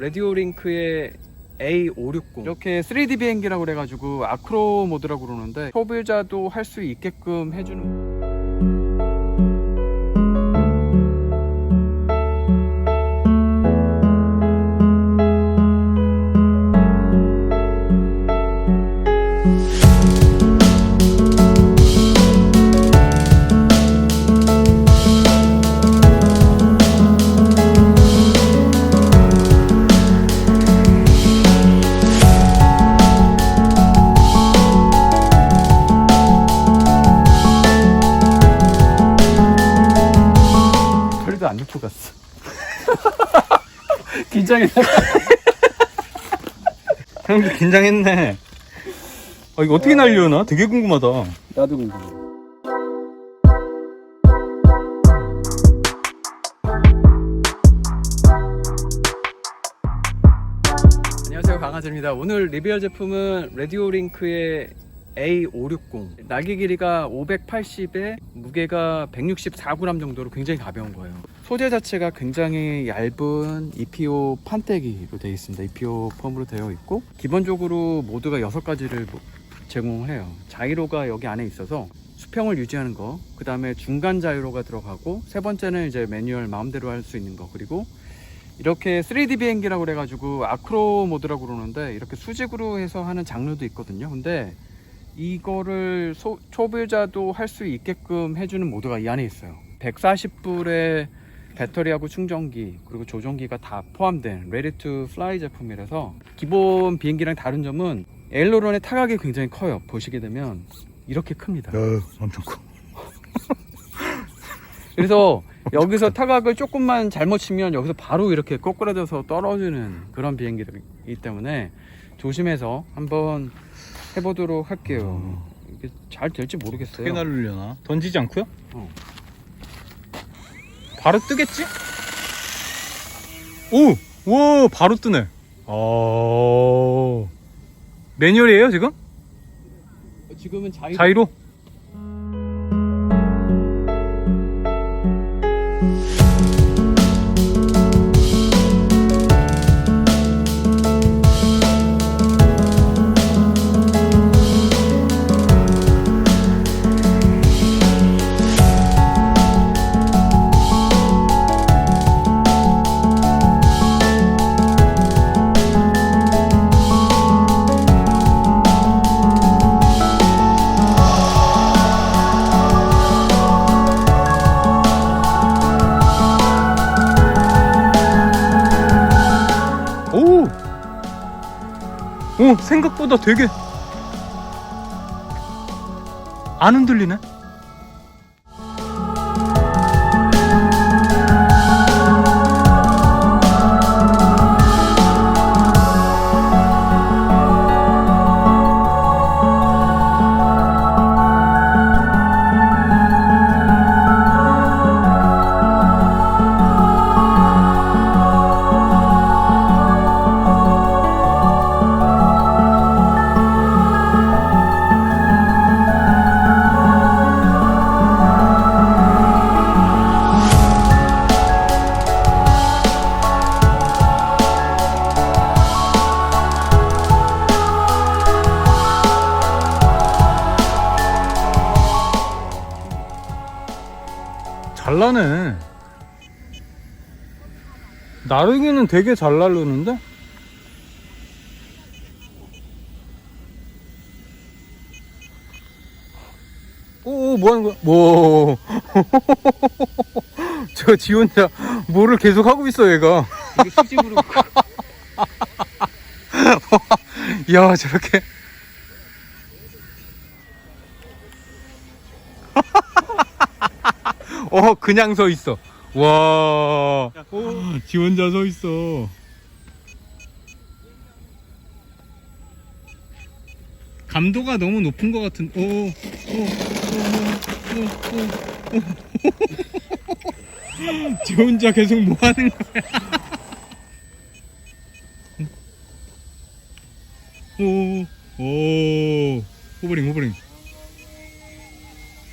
레디오링크의 A560 이렇게 3D 비행기라고 그래가지고 아크로 모드라고 그러는데 초보자도 할 수 있게끔 해주는 안 놓고 갔어. 긴장했나? 형도 긴장했네. 이거 어떻게 날려나? 되게 궁금하다. 나도 궁금해. 안녕하세요, 강아지입니다. 오늘 리뷰할 제품은 레디오링크의 A560 날개 길이가 580에 무게가 164g 정도로 굉장히 가벼운 거예요. 소재 자체가 굉장히 얇은 EPO 판때기로 되어 있습니다. EPO 펌으로 되어 있고 기본적으로 모드가 6가지를 제공을 해요. 자이로가 여기 안에 있어서 수평을 유지하는 거, 그 다음에 중간 자이로가 들어가고 세 번째는 이제 매뉴얼 마음대로 할 수 있는 거, 그리고 이렇게 3D 비행기라고 그래가지고 아크로 모드라고 그러는데 이렇게 수직으로 해서 하는 장르도 있거든요. 근데 이거를 초보자도 할 수 있게끔 해주는 모드가 이 안에 있어요. 140불에 배터리하고 충전기 그리고 조종기가 다 포함된 Ready to Fly 제품이라서 기본 비행기랑 다른 점은 에일로런의 타각이 굉장히 커요. 보시게 되면 이렇게 큽니다. 엄청 커. 그래서 여기서 타각을 조금만 잘못 치면 여기서 바로 이렇게 꼬꾸라져서 떨어지는 그런 비행기이기 때문에 조심해서 한번 해보도록 할게요. 이게 잘 될지 모르겠어요. 어떻게 날리려나? 던지지 않고요? 바로 뜨겠지? 오! 와, 바로 뜨네. 매뉴얼이에요, 지금? 지금은 자이로? 오, 생각보다 되게 안 흔들리네. 잘 나네. 나르기는 되게 잘 나르는데? 오, 뭐 하는 거야? 뭐. 저 지 혼자 뭐를 계속 하고 있어, 얘가. 이게 수직으로 야, 저렇게. 그냥 서 있어. 와. 지 혼자 서 있어. 감도가 너무 높은 것 같은. 지 혼자 계속 뭐 하는 거야? 호버링.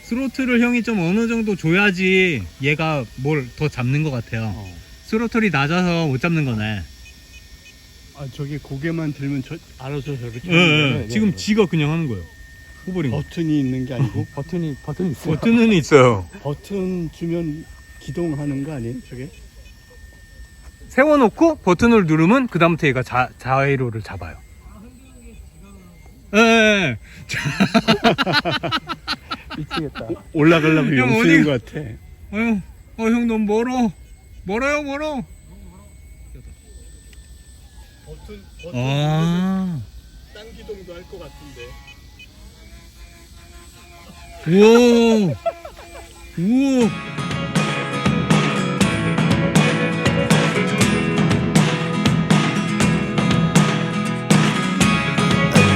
스로틀을 형이 좀 어느 정도 줘야지 얘가 뭘 더 잡는 것 같아요. 스로틀이 낮아서 못 잡는 거네. 아 저게 고개만 들면 알아서 저렇게 예, 하는데 예. 지금 지가 그냥 하는 거예요. 호버링. 버튼이 있는 게 아니고 버튼이 있어요. 버튼은 있어요. 버튼 주면 기동하는 거 아니에요 저게? 세워놓고 버튼을 누르면 그 다음부터 얘가 자회로를 잡아요. 예. 미치겠다. 올라가려고 형, 용쓰는 어디- 것 같아. 형 너무 멀어. 멀어요, 멀어. 버튼 아. 딴 기동도 할 것 같은데. 우와. 우와.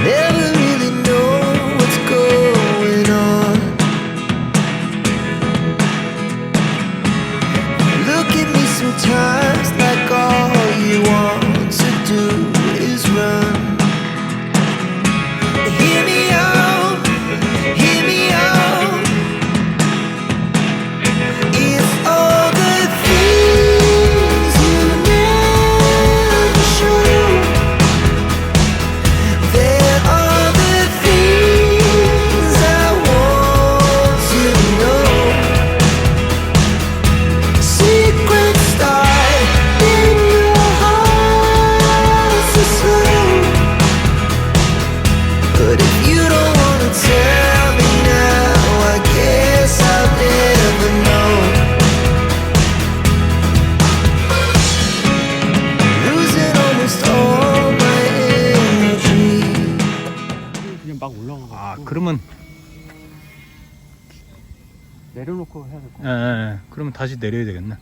Never really know what's going on. Look at me sometimes like all you want to do is run. Hear me out, hear me out. It's all the things you never show. There are the things I want to know. Secrets start in your heart so slow. But if you don't wanna tell me now, I guess I'll never know. Losing almost all my energy. 그냥 막 올라가고. 아, 그러면 내려놓고 해야 될 것 같아. 그러면 다시 내려야 되겠네.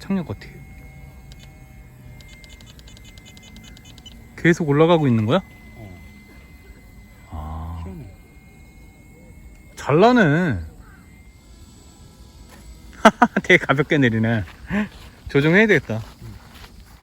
착륙 어떻게? 계속 올라가고 있는 거야? 아, 시원해. 잘 나네. 되게 가볍게 내리네. 조정해야 되겠다.